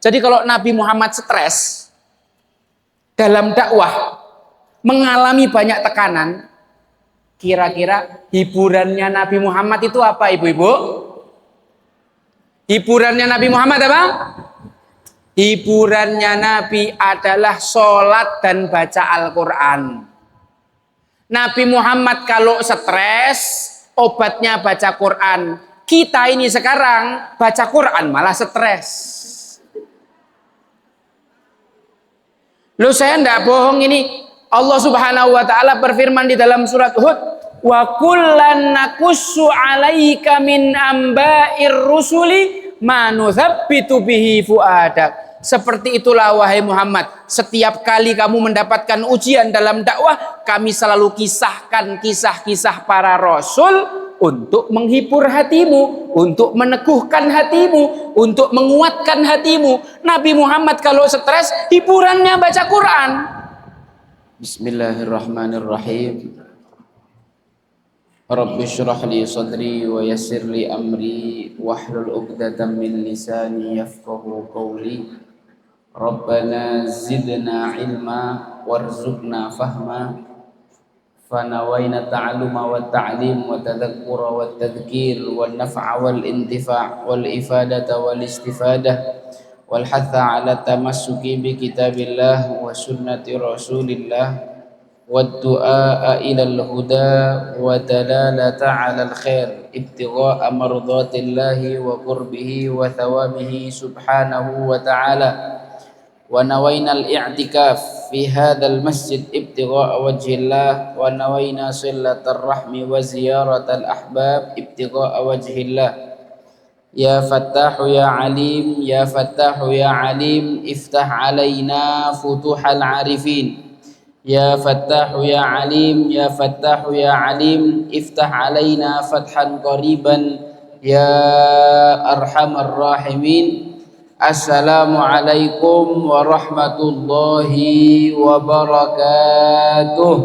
Jadi kalau Nabi Muhammad stres dalam dakwah, mengalami banyak tekanan, kira-kira hiburannya Nabi Muhammad itu apa, ibu-ibu? Hiburannya Nabi Muhammad apa? Hiburannya Nabi adalah sholat dan baca Al-Quran. Nabi Muhammad kalau stres, obatnya baca Quran. Kita ini sekarang baca Quran malah stres. Loh, saya enggak bohong ini. Allah Subhanahu wa taala berfirman di dalam surat Hud, "Wa kullan naqussu 'alaika min amba'ir rusuli ma nuthabbitu bihi fuadak." Seperti itulah wahai Muhammad, setiap kali kamu mendapatkan ujian dalam dakwah, kami selalu kisahkan kisah-kisah para rasul untuk menghibur hatimu, untuk meneguhkan hatimu, untuk menguatkan hatimu. Nabi Muhammad kalau stres, hiburannya baca Quran. Bismillahirrahmanirrahim. Rabbi shrah li sadri wa yassir li amri wahlul 'uqdatam min lisani yafqahu qawli. Rabbana zidna ilma warzuqna fahma. فنوينا التعلم والتعليم والتذكر والتذكير والنفع والانتفاع والإفادة والاستفادة والحث على التمسك بكتاب الله وسنة رسول الله والدعاء إلى الهدى ودلالة على الخير ابتغاء مرضات الله وقربه وثوابه سبحانه وتعالى ونوينا الاعتكاف في هذا المسجد ابتغاء وجه الله ونوينا صلة الرحم وزيارة الأحباب ابتغاء وجه الله يا فتاح يا عليم يا فتاح يا عليم افتح علينا فتوح العارفين يا فتاح يا عليم يا فتاح يا عليم افتح علينا فتحا قريبا يا أرحم الراحمين. Assalamualaikum warahmatullahi wabarakatuh.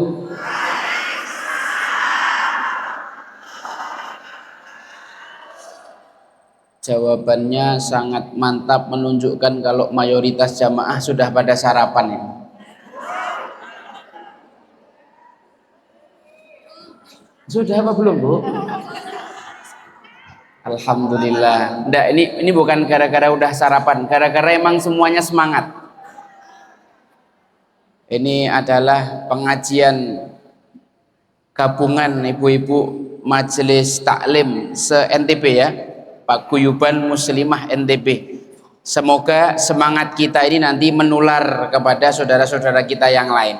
Jawabannya sangat mantap, menunjukkan kalau mayoritas jamaah sudah pada sarapan ya. Sudah apa belum, Bu? Alhamdulillah. Nggak, ini bukan gara-gara udah sarapan, gara-gara emang semuanya semangat. Ini adalah pengajian gabungan ibu-ibu Majelis Taklim se-NTB ya, Paguyuban Muslimah NTB. Semoga semangat kita ini nanti menular kepada saudara-saudara kita yang lain.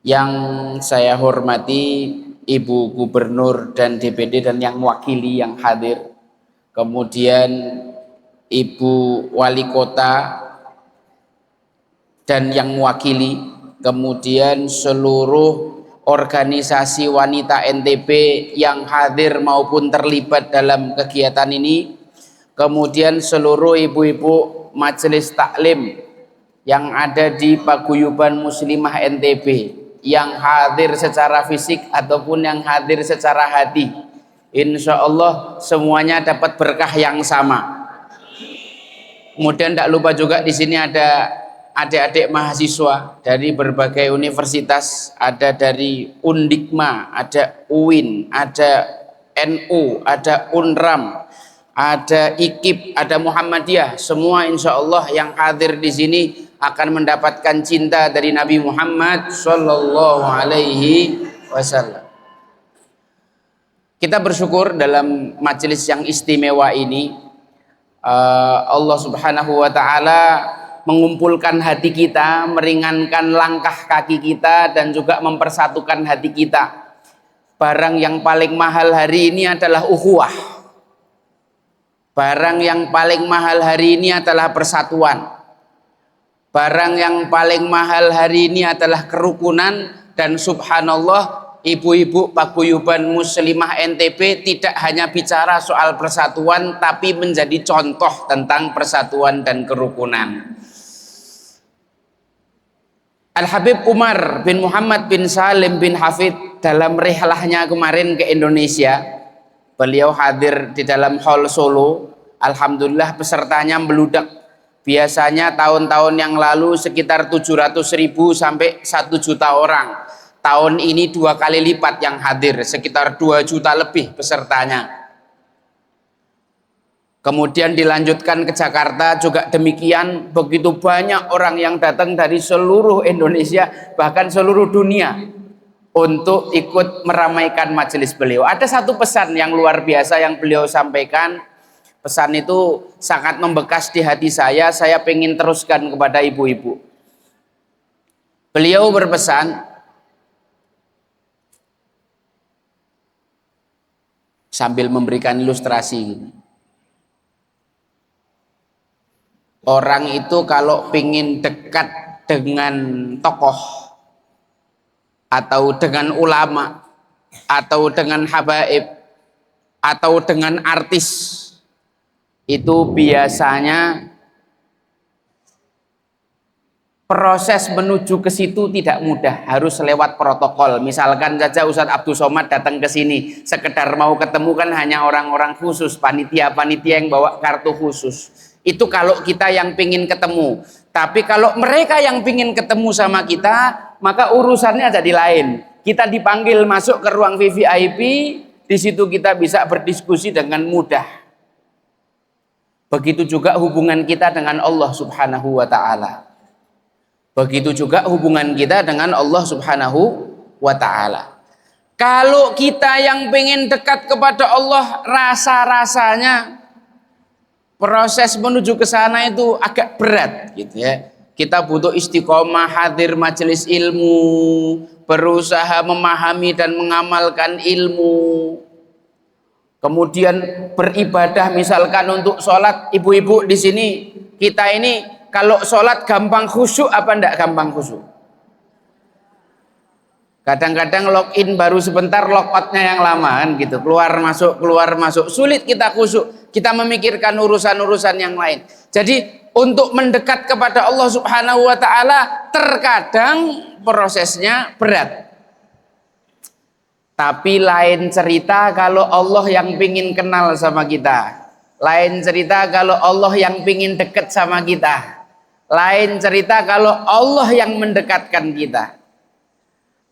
Yang saya hormati Ibu Gubernur dan DPD dan yang mewakili yang hadir, kemudian Ibu Wali Kota dan yang mewakili, kemudian seluruh organisasi wanita NTB yang hadir maupun terlibat dalam kegiatan ini, kemudian seluruh ibu-ibu Majelis Taklim yang ada di Paguyuban Muslimah NTB yang hadir secara fisik ataupun yang hadir secara hati, insya Allah semuanya dapat berkah yang sama. Kemudian tidak lupa juga di sini ada adik-adik mahasiswa dari berbagai universitas, ada dari Undikma, ada UIN, ada NU, ada UNRAM, ada IKIP, ada Muhammadiyah. Semua insya Allah yang hadir di sini akan mendapatkan cinta dari Nabi Muhammad Sallallahu Alaihi Wasallam. Kita bersyukur dalam majelis yang istimewa ini, Allah Subhanahu Wa Taala mengumpulkan hati kita, meringankan langkah kaki kita, dan juga mempersatukan hati kita. Barang yang paling mahal hari ini adalah ukhuwah. Barang yang paling mahal hari ini adalah persatuan. Barang yang paling mahal hari ini adalah kerukunan. Dan subhanallah, ibu-ibu Paguyuban Muslimah NTB tidak hanya bicara soal persatuan, tapi menjadi contoh tentang persatuan dan kerukunan. Al-Habib Umar bin Muhammad bin Salim bin Hafid dalam rihlahnya kemarin ke Indonesia Beliau hadir di dalam hall Solo. Alhamdulillah pesertanya meludak. Biasanya tahun-tahun yang lalu sekitar 700.000 sampai 1 juta orang. Tahun ini 2 kali lipat yang hadir, sekitar 2 juta lebih pesertanya. Kemudian dilanjutkan ke Jakarta juga demikian, begitu banyak orang yang datang dari seluruh Indonesia, bahkan seluruh dunia untuk ikut meramaikan majelis beliau. Ada satu pesan yang luar biasa yang beliau sampaikan. Pesan itu sangat membekas di hati saya pengen teruskan kepada ibu-ibu. Beliau berpesan, sambil memberikan ilustrasi. Orang itu kalau pingin dekat dengan tokoh, atau dengan ulama, atau dengan habaib, atau dengan artis, itu biasanya proses menuju ke situ tidak mudah, harus lewat protokol. Misalkan saja Ustadz Abdul Somad datang ke sini, sekedar mau ketemu kan hanya orang-orang khusus, panitia-panitia yang bawa kartu khusus. Itu kalau kita yang pingin ketemu. Tapi kalau mereka yang pingin ketemu sama kita, maka urusannya jadi lain. Kita dipanggil masuk ke ruang VVIP, di situ kita bisa berdiskusi dengan mudah. Begitu juga hubungan kita dengan Allah Subhanahu wa Ta'ala. Begitu juga hubungan kita dengan Allah Subhanahu wa Ta'ala. Kalau kita yang pengen dekat kepada Allah, rasa-rasanya proses menuju ke sana itu agak berat gitu ya. Kita butuh istiqomah, hadir majelis ilmu, berusaha memahami dan mengamalkan ilmu. Kemudian beribadah, misalkan untuk sholat, ibu-ibu di sini, kita ini kalau sholat gampang khusyuk apa enggak gampang khusyuk? Kadang-kadang login baru sebentar, logoutnya yang lama kan gitu, keluar masuk, sulit kita khusyuk. Kita memikirkan urusan-urusan yang lain. Jadi untuk mendekat kepada Allah Subhanahu wa Ta'ala terkadang prosesnya berat. Tapi lain cerita kalau Allah yang pingin kenal sama kita. Lain cerita kalau Allah yang pingin dekat sama kita. Lain cerita kalau Allah yang mendekatkan kita.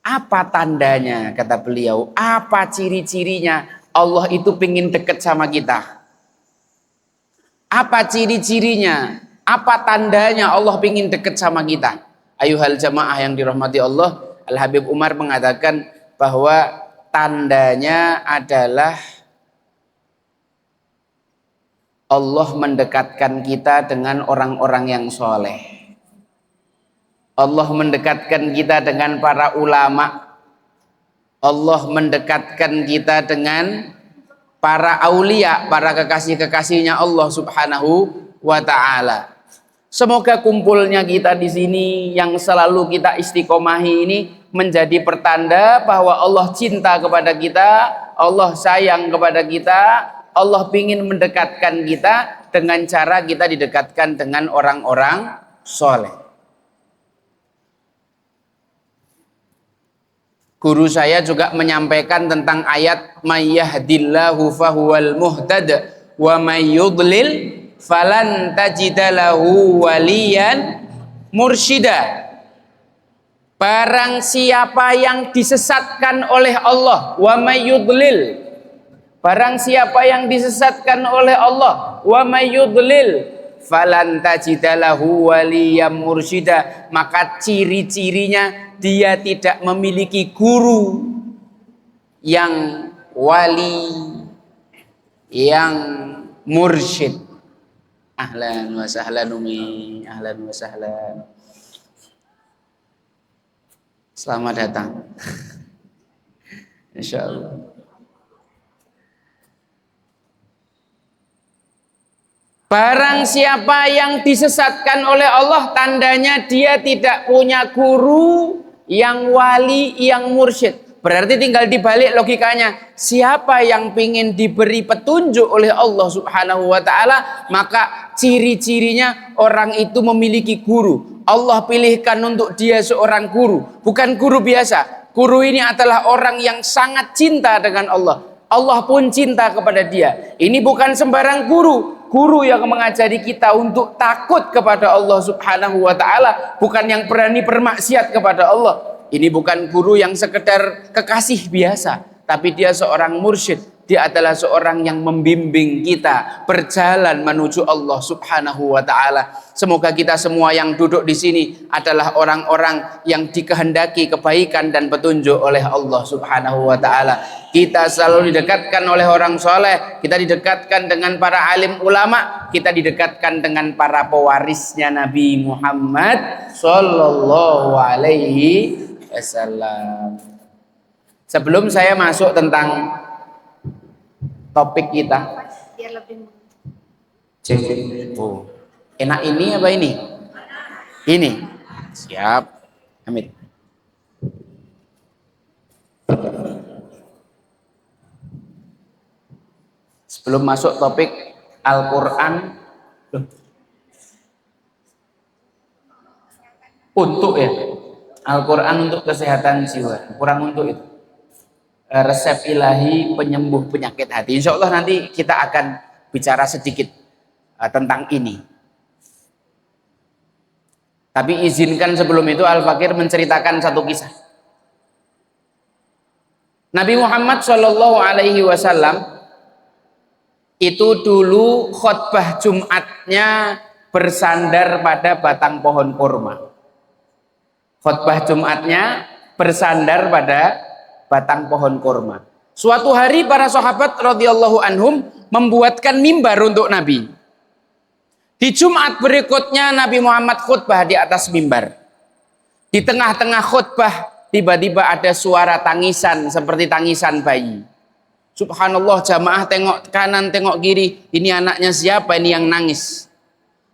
Apa tandanya, kata beliau, apa ciri-cirinya Allah itu pingin dekat sama kita? Apa ciri-cirinya? Apa tandanya Allah pingin dekat sama kita? Ayuhal jamaah yang dirahmati Allah, Al-Habib Umar mengatakan bahwa tandanya adalah Allah mendekatkan kita dengan orang-orang yang soleh. Allah mendekatkan kita dengan para ulama. Allah mendekatkan kita dengan para aulia, para kekasih-kekasihnya Allah Subhanahu wa Ta'ala. Semoga kumpulnya kita di sini yang selalu kita istiqomahi ini menjadi pertanda bahwa Allah cinta kepada kita, Allah sayang kepada kita, Allah ingin mendekatkan kita dengan cara kita didekatkan dengan orang-orang soleh. Guru saya juga menyampaikan tentang ayat may yahdillahu fahuwal muhtad wa may yudlil falan tajidalahu waliyan mursyida. Barang siapa yang disesatkan oleh Allah, wa may yudlil, barang siapa yang disesatkan oleh Allah, wa may yudlil falan tajidalahu waliyan mursyida, maka ciri-cirinya dia tidak memiliki guru yang wali, yang mursyid. Ahlan wa sahlan umi, ahlan wa sahlan. Selamat datang. Insyaallah. Barang siapa yang disesatkan oleh Allah, tandanya dia tidak punya guru yang wali, yang mursyid. Berarti tinggal dibalik logikanya. Siapa yang ingin diberi petunjuk oleh Allah Subhanahu wa Ta'ala, maka ciri-cirinya orang itu memiliki guru. Allah pilihkan untuk dia seorang guru, bukan guru biasa. Guru ini adalah orang yang sangat cinta dengan Allah. Allah pun cinta kepada dia. Ini bukan sembarang guru yang mengajari kita untuk takut kepada Allah Subhanahu wa taala, bukan yang berani bermaksiat kepada Allah. Ini bukan guru yang sekedar kekasih biasa, tapi dia seorang mursyid. Dia adalah seorang yang membimbing kita berjalan menuju Allah Subhanahu wa taala. Semoga kita semua yang duduk di sini adalah orang-orang yang dikehendaki kebaikan dan petunjuk oleh Allah Subhanahu wa taala. Kita selalu didekatkan oleh orang soleh, kita didekatkan dengan para alim ulama, kita didekatkan dengan para pewarisnya Nabi Muhammad sallallahu alaihi wasallam. Sebelum saya masuk tentang topik kita, oh, enak ini apa ini? Ini siap, Amit. Sebelum masuk topik Al-Quran untuk Al-Quran untuk kesehatan jiwa, kurang untuk itu. Resep ilahi penyembuh penyakit hati. Insya Allah nanti kita akan bicara sedikit tentang ini. Tapi izinkan sebelum itu Al-Fakir menceritakan satu kisah. Nabi Muhammad Shallallahu Alaihi Wasallam itu dulu khutbah Jumatnya bersandar pada batang pohon kurma. Khutbah Jumatnya bersandar pada batang pohon kurma. Suatu hari para sahabat radhiyallahu anhum membuatkan mimbar untuk Nabi. Di Jumat berikutnya Nabi Muhammad khutbah di atas mimbar. Di tengah-tengah khutbah tiba-tiba ada suara tangisan seperti tangisan bayi. Subhanallah, jamaah tengok kanan tengok kiri, ini anaknya siapa ini yang nangis?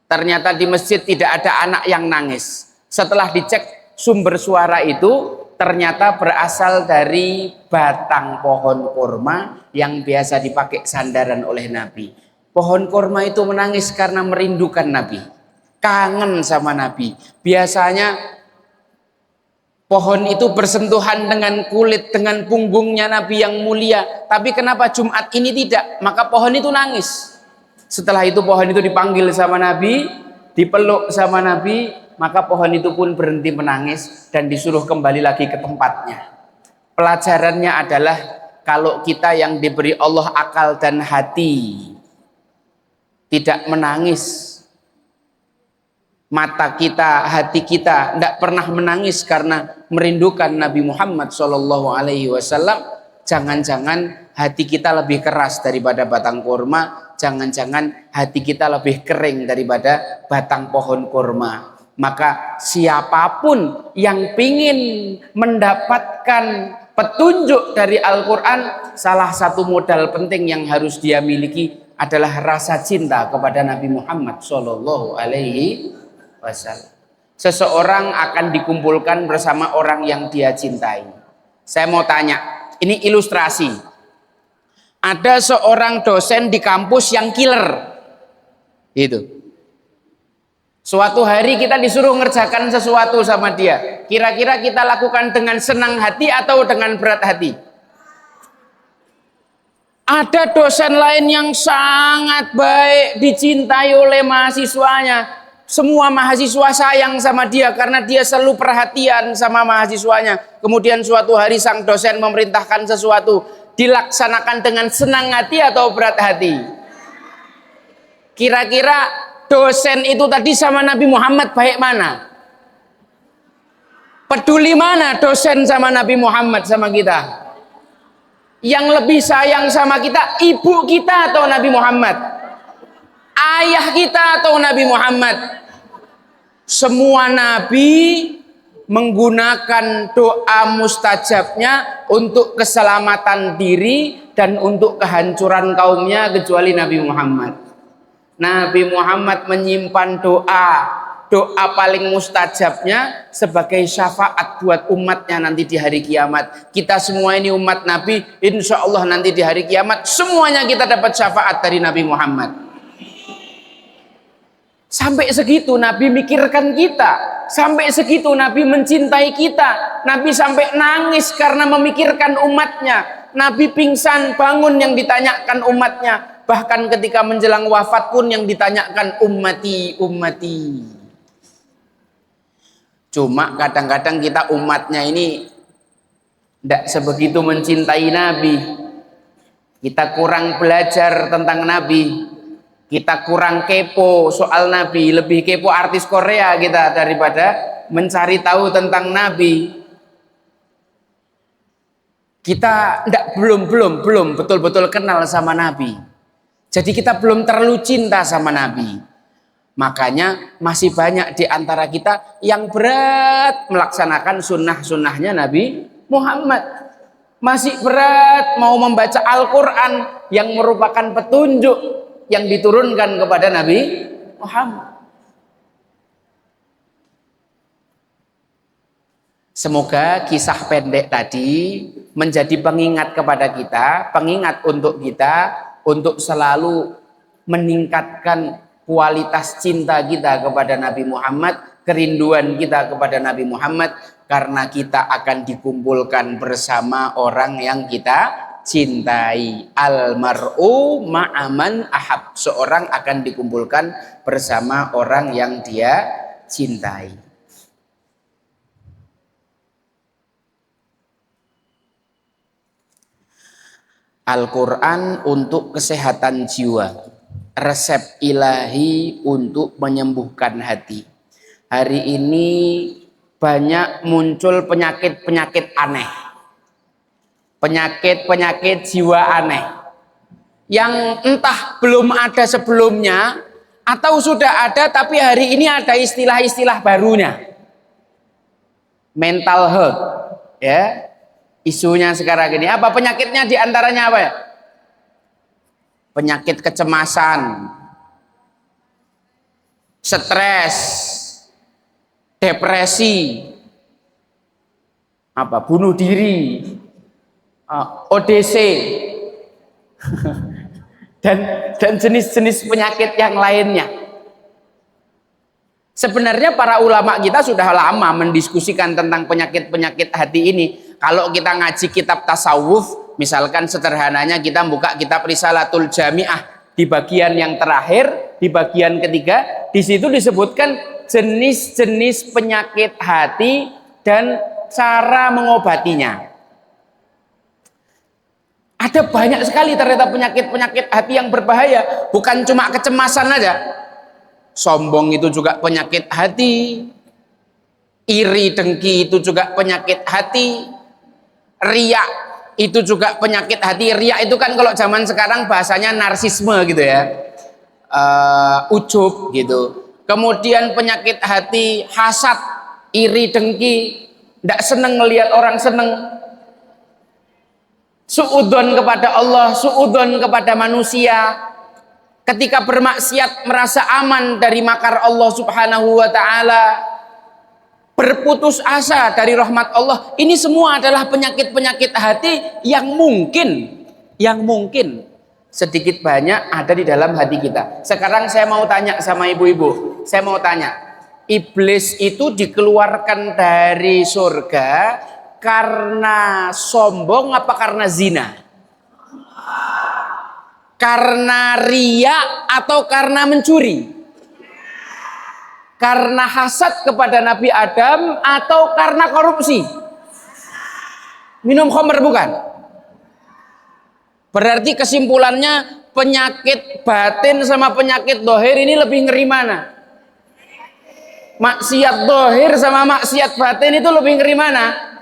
Ternyata di masjid tidak ada anak yang nangis. Setelah dicek sumber suara itu ternyata berasal dari batang pohon kurma yang biasa dipakai sandaran oleh Nabi. Pohon kurma itu menangis karena merindukan Nabi, kangen sama Nabi. Biasanya pohon itu bersentuhan dengan kulit, dengan punggungnya Nabi yang mulia. Tapi kenapa Jumat ini tidak? Maka pohon itu nangis. Setelah itu pohon itu dipanggil sama Nabi, dipeluk sama Nabi, maka pohon itu pun berhenti menangis dan disuruh kembali lagi ke tempatnya. Pelajarannya adalah kalau kita yang diberi Allah akal dan hati tidak menangis, mata kita, hati kita tidak pernah menangis karena merindukan Nabi Muhammad SAW, jangan-jangan hati kita lebih keras daripada batang kurma, jangan-jangan hati kita lebih kering daripada batang pohon kurma. Maka siapapun yang ingin mendapatkan petunjuk dari Al-Quran, salah satu modal penting yang harus dia miliki adalah rasa cinta kepada Nabi Muhammad Sallallahu Alaihi Wasallam. Seseorang akan dikumpulkan bersama orang yang dia cintai. Saya mau tanya, ini ilustrasi. Ada seorang dosen di kampus yang killer, itu. Suatu hari kita disuruh ngerjakan sesuatu sama dia. Kira-kira kita lakukan dengan senang hati atau dengan berat hati? Ada dosen lain yang sangat baik, dicintai oleh mahasiswanya. Semua mahasiswa sayang sama dia karena dia selalu perhatian sama mahasiswanya. Kemudian suatu hari sang dosen memerintahkan sesuatu, dilaksanakan dengan senang hati atau berat hati? Kira-kira dosen itu tadi sama Nabi Muhammad baik mana? Peduli mana dosen sama Nabi Muhammad sama kita? Yang lebih sayang sama kita, ibu kita atau Nabi Muhammad? Ayah kita atau Nabi Muhammad? Semua Nabi menggunakan doa mustajabnya untuk keselamatan diri dan untuk kehancuran kaumnya kecuali Nabi Muhammad. Nabi Muhammad menyimpan doa paling mustajabnya sebagai syafaat buat umatnya nanti di hari kiamat. Kita semua ini umat Nabi, insya Allah nanti di hari kiamat semuanya kita dapat syafaat dari Nabi Muhammad. Sampai segitu Nabi mikirkan kita, sampai segitu Nabi mencintai kita. Nabi sampai nangis karena memikirkan umatnya. Nabi pingsan, bangun yang ditanyakan umatnya. Bahkan ketika menjelang wafat pun yang ditanyakan ummati, ummati. Cuma kadang-kadang kita umatnya ini tidak sebegitu mencintai Nabi. Kita kurang belajar tentang Nabi. Kita kurang kepo soal Nabi. Lebih kepo artis Korea kita daripada mencari tahu tentang Nabi. Kita belum betul-betul kenal sama Nabi. Jadi kita belum terlalu cinta sama Nabi. Makanya masih banyak di antara kita yang berat melaksanakan sunnah-sunnahnya Nabi Muhammad. Masih berat mau membaca Al-Quran yang merupakan petunjuk yang diturunkan kepada Nabi Muhammad. Semoga kisah pendek tadi menjadi pengingat kepada kita, pengingat untuk kita untuk selalu meningkatkan kualitas cinta kita kepada Nabi Muhammad, kerinduan kita kepada Nabi Muhammad, karena kita akan dikumpulkan bersama orang yang kita cintai. Almar'u ma'aman ahab. Seorang akan dikumpulkan bersama orang yang dia cintai. Al-Quran untuk kesehatan jiwa, resep ilahi untuk menyembuhkan hati. Hari ini banyak muncul penyakit-penyakit aneh, penyakit-penyakit jiwa aneh yang entah belum ada sebelumnya atau sudah ada tapi hari ini ada istilah-istilah barunya. Mental health, ya. Isunya sekarang ini apa penyakitnya, diantaranya apa ya? Penyakit kecemasan, stres, depresi, apa bunuh diri, ODC, dan jenis-jenis penyakit yang lainnya. Sebenarnya para ulama kita sudah lama mendiskusikan tentang penyakit-penyakit hati ini. Kalau kita ngaji kitab tasawuf, misalkan sederhananya kita buka kitab Risalatul Jami'ah di bagian yang terakhir, di bagian ketiga, di situ disebutkan jenis-jenis penyakit hati dan cara mengobatinya. Ada banyak sekali ternyata penyakit-penyakit hati yang berbahaya, bukan cuma kecemasan aja. Sombong itu juga penyakit hati, iri dengki itu juga penyakit hati, riak itu juga penyakit hati. Riak itu kan kalau zaman sekarang bahasanya narsisme gitu ya, ujub gitu. Kemudian penyakit hati hasad, iri dengki, tidak seneng ngelihat orang seneng, suudzon kepada Allah, suudzon kepada manusia. Ketika bermaksiat merasa aman dari makar Allah Subhanahu wa taala, berputus asa dari rahmat Allah. Ini semua adalah penyakit-penyakit hati yang mungkin sedikit banyak ada di dalam hati kita. Sekarang saya mau tanya sama ibu-ibu, saya mau tanya, iblis itu dikeluarkan dari surga karena sombong apa karena zina? Karena riya atau karena mencuri? Karena hasad kepada Nabi Adam atau karena korupsi? Minum khamr bukan? Berarti kesimpulannya penyakit batin sama penyakit dohir ini lebih ngeri mana? Maksiat dohir sama maksiat batin itu lebih ngeri mana?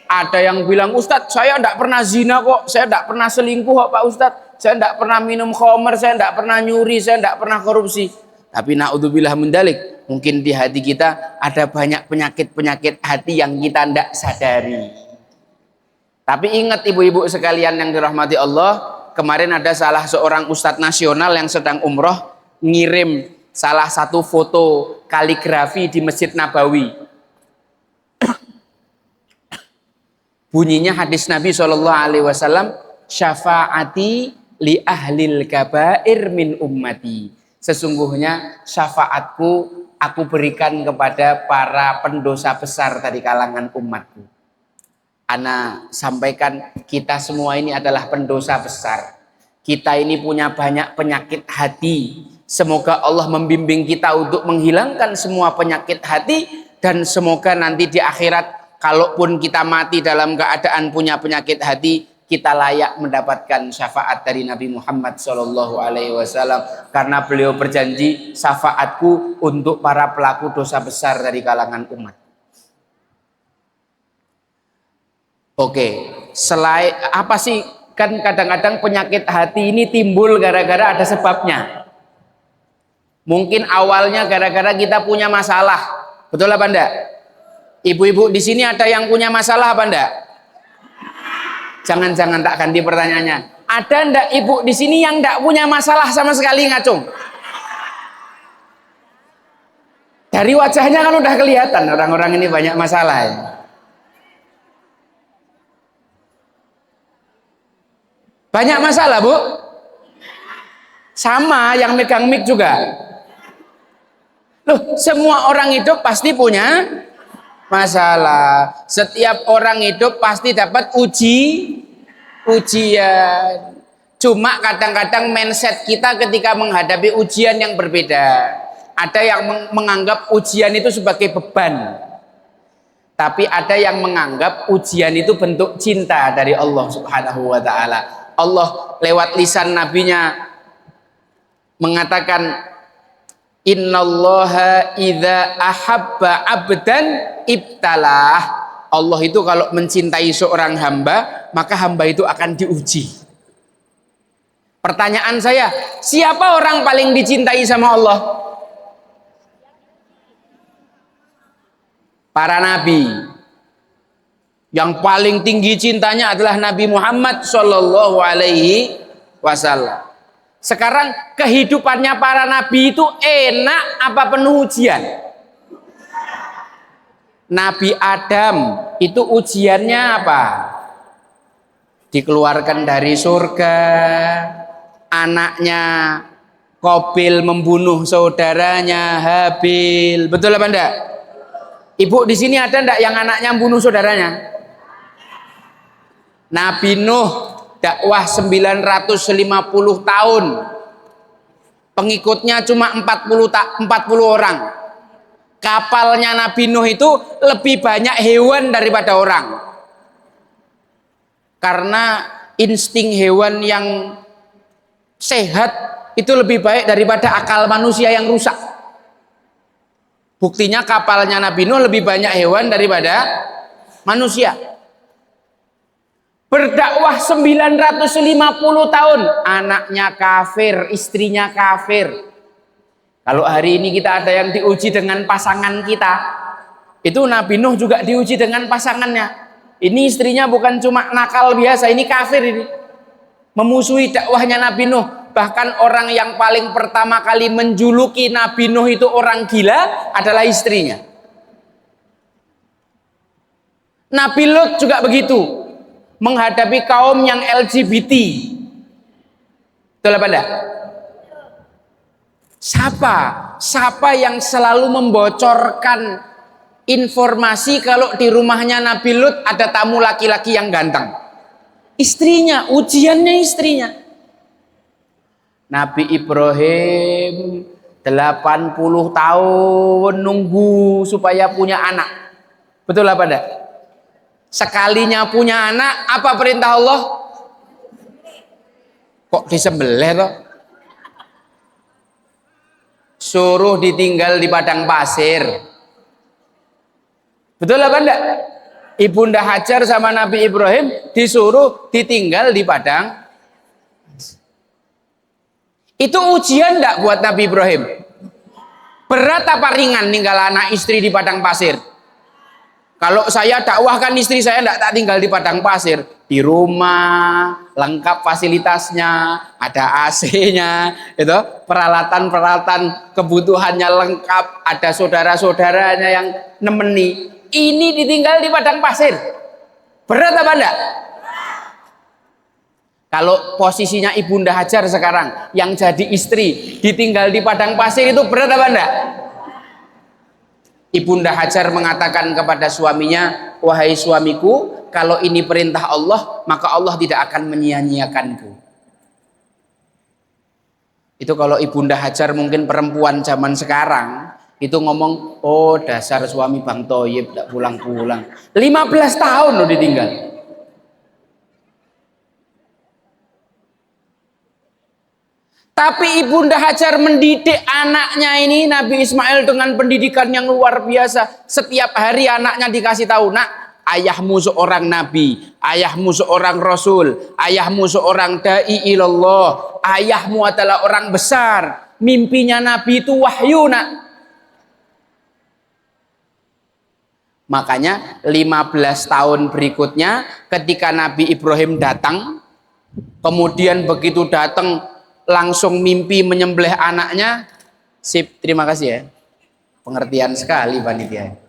Ada yang bilang, Ustadz saya tidak pernah zina kok, saya tidak pernah selingkuh kok Pak Ustadz, saya tidak pernah minum khamr, saya tidak pernah nyuri, saya tidak pernah korupsi. Tapi naudzubillah min dzalik, mungkin di hati kita ada banyak penyakit-penyakit hati yang kita tidak sadari. Tapi ingat ibu-ibu sekalian yang dirahmati Allah, kemarin ada salah seorang ustadz nasional yang sedang umroh ngirim salah satu foto kaligrafi di Masjid Nabawi. Bunyinya hadis Nabi SAW, syafaati li ahlil kabair min ummati. Sesungguhnya syafaatku aku berikan kepada para pendosa besar dari kalangan umatku. Ana sampaikan, kita semua ini adalah pendosa besar. Kita ini punya banyak penyakit hati. Semoga Allah membimbing kita untuk menghilangkan semua penyakit hati, dan semoga nanti di akhirat kalaupun kita mati dalam keadaan punya penyakit hati, kita layak mendapatkan syafaat dari Nabi Muhammad SAW, karena beliau berjanji, syafaatku untuk para pelaku dosa besar dari kalangan umat. Oke, selain apa sih, kan kadang-kadang penyakit hati ini timbul gara-gara ada sebabnya. Mungkin awalnya gara-gara kita punya masalah, betul apa enggak? Ibu-ibu di sini ada yang punya masalah apa enggak? Jangan-jangan tak ganti pertanyaannya. Ada enggak ibu di sini yang enggak punya masalah sama sekali, ngacung? Dari wajahnya kan udah kelihatan orang-orang ini banyak masalah ya. Banyak masalah, Bu? Sama yang megang mic juga. Loh, semua orang hidup pasti punya masalah. Setiap orang hidup pasti dapat ujian. Cuma kadang-kadang mindset kita ketika menghadapi ujian yang berbeda. Ada yang menganggap ujian itu sebagai beban. Tapi ada yang menganggap ujian itu bentuk cinta dari Allah Subhanahu wa ta'ala. Allah lewat lisan nabinya mengatakan, innallaha idza ahabba abdan ibtalah. Allah itu kalau mencintai seorang hamba, maka hamba itu akan diuji. Pertanyaan saya, siapa orang paling dicintai sama Allah? Para nabi. Yang paling tinggi cintanya adalah Nabi Muhammad Shallallahu Alaihi Wasallam. Sekarang kehidupannya para nabi itu enak apa penuh ujian? Nabi Adam itu ujiannya apa? Dikeluarkan dari surga, anaknya Qabil membunuh saudaranya Habil. Betul apa enggak? Ibu di sini ada enggak yang anaknya membunuh saudaranya? Nabi Nuh dakwah 950 tahun. Pengikutnya cuma 40 orang. Kapalnya Nabi Nuh itu lebih banyak hewan daripada orang. Karena insting hewan yang sehat itu lebih baik daripada akal manusia yang rusak. Buktinya kapalnya Nabi Nuh lebih banyak hewan daripada manusia. Berdakwah 950 tahun, anaknya kafir, istrinya kafir. Kalau hari ini kita ada yang diuji dengan pasangan kita, itu Nabi Nuh juga diuji dengan pasangannya. Ini istrinya bukan cuma nakal biasa, ini kafir ini. Memusuhi dakwahnya Nabi Nuh. Bahkan orang yang paling pertama kali menjuluki Nabi Nuh itu orang gila adalah istrinya. Nabi Lut juga begitu. Menghadapi kaum yang LGBT. Betul apa enggak? Siapa yang selalu membocorkan informasi kalau di rumahnya Nabi Lut ada tamu laki-laki yang ganteng? Istrinya, ujiannya istrinya. Nabi Ibrahim 80 tahun nunggu supaya punya anak. Betul apa enggak? Sekalinya punya anak, apa perintah Allah? Kok disembelih toh? Suruh ditinggal di padang pasir. Betul apa enggak? Ibunda Hajar sama Nabi Ibrahim disuruh ditinggal di padang. Itu ujian enggak buat Nabi Ibrahim? Berat apa ringan ninggal anak istri di padang pasir? Kalau saya dakwahkan istri saya enggak tak tinggal di padang pasir, di rumah lengkap fasilitasnya, ada AC-nya, itu peralatan-peralatan kebutuhannya lengkap, ada saudara-saudaranya yang nemeni. Ini ditinggal di padang pasir, berat apa enggak? Kalau posisinya Ibunda Hajar sekarang yang jadi istri ditinggal di padang pasir, itu berat apa enggak? Ibunda Hajar mengatakan kepada suaminya, wahai suamiku, kalau ini perintah Allah, maka Allah tidak akan menyia-nyiakanku. Itu kalau Ibunda Hajar mungkin perempuan zaman sekarang itu ngomong, oh dasar suami Bang Thoyib tidak pulang-pulang. 15 tahun loh ditinggal. Tapi Ibunda Hajar mendidik anaknya ini Nabi Ismail dengan pendidikan yang luar biasa. Setiap hari anaknya dikasih tahu, nak, ayahmu seorang nabi, ayahmu seorang rasul, ayahmu seorang dai ilallah, ayahmu adalah orang besar. Mimpinya nabi itu wahyu, nak. Makanya 15 tahun berikutnya ketika Nabi Ibrahim datang, kemudian begitu datang langsung mimpi menyembelih anaknya. Sip, terima kasih ya. Pengertian sekali panitia.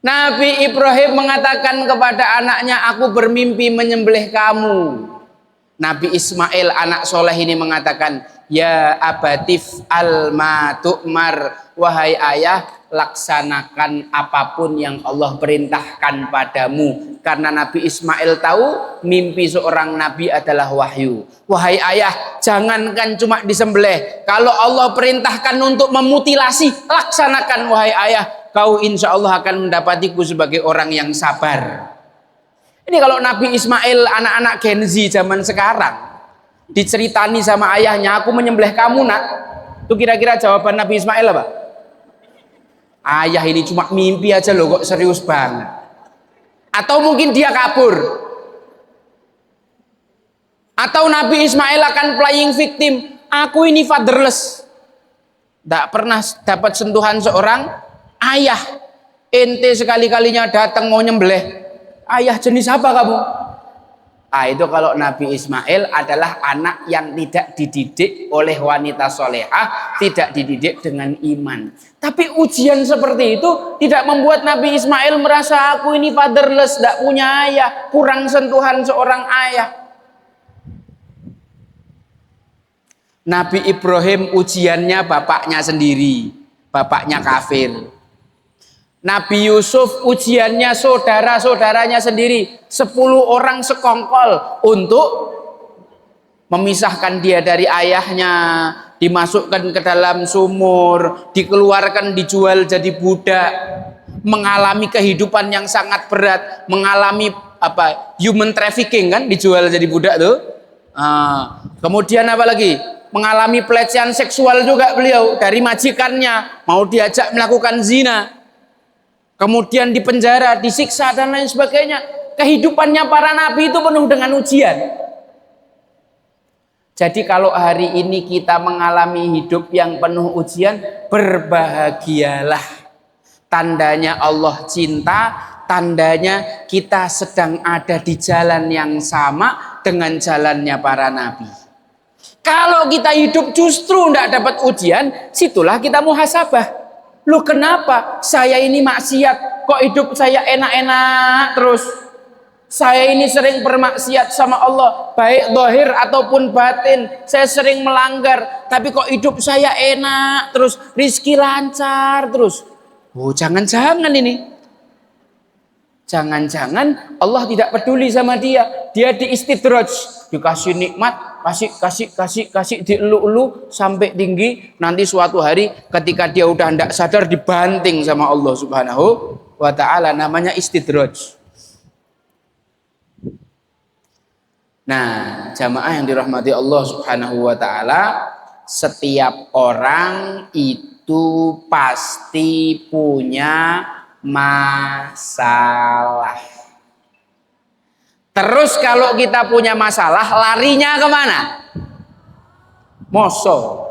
Nabi Ibrahim mengatakan kepada anaknya, aku bermimpi menyembelih kamu. Nabi Ismail anak soleh ini mengatakan, ya abatif al-ma tu'mar, wahai ayah, laksanakan apapun yang Allah perintahkan padamu. Karena Nabi Ismail tahu mimpi seorang nabi adalah wahyu. Wahai ayah, jangankan cuma disembelih, kalau Allah perintahkan untuk memutilasi, laksanakan wahai ayah. Kau insya Allah akan mendapatiku sebagai orang yang sabar. Ini kalau Nabi Ismail anak-anak Gen Z zaman sekarang diceritani sama ayahnya, aku menyembelih kamu, nak. Itu kira-kira jawaban Nabi Ismail apa? Ayah ini cuma mimpi aja loh, kok serius banget. Atau mungkin dia kabur. Atau Nabi Ismail akan playing victim. Aku ini fatherless. Tidak pernah dapat sentuhan seorang ayah. Ente sekali-kalinya datang mau nyembelih. Ayah jenis apa kamu? Itu kalau Nabi Ismail adalah anak yang tidak dididik oleh wanita solehah, tidak dididik dengan iman. Tapi ujian seperti itu tidak membuat Nabi Ismail merasa aku ini fatherless, tidak punya ayah, kurang sentuhan seorang ayah. Nabi Ibrahim ujiannya bapaknya sendiri, bapaknya kafir. Nabi Yusuf ujiannya saudara-saudaranya sendiri, 10 orang sekongkol untuk memisahkan dia dari ayahnya, dimasukkan ke dalam sumur, dikeluarkan, dijual jadi budak, mengalami kehidupan yang sangat berat, mengalami human trafficking kan, dijual jadi budak tuh. Kemudian apa lagi? Mengalami pelecehan seksual juga beliau dari majikannya, mau diajak melakukan zina. Kemudian dipenjara, disiksa dan lain sebagainya. Kehidupannya para nabi itu penuh dengan ujian. Jadi kalau hari ini kita mengalami hidup yang penuh ujian, berbahagialah. Tandanya Allah cinta, tandanya kita sedang ada di jalan yang sama dengan jalannya para nabi. Kalau kita hidup justru tidak dapat ujian, situlah kita muhasabah. Loh kenapa? Saya ini maksiat, kok hidup saya enak-enak terus? Saya ini sering bermaksiat sama Allah, baik zahir ataupun batin. Saya sering melanggar, tapi kok hidup saya enak terus, rizki lancar terus. Oh, jangan-jangan ini. Jangan-jangan Allah tidak peduli sama dia. Dia diistidraj, dikasih nikmat, kasih dielu-elu sampai tinggi. Nanti suatu hari ketika dia udah tidak sadar dibanting sama Allah Subhanahu wa ta'ala. Namanya istidraj. Nah, jamaah yang dirahmati Allah Subhanahu wa ta'ala, setiap orang itu pasti punya masalah. Terus kalau kita punya masalah, larinya kemana? Moso.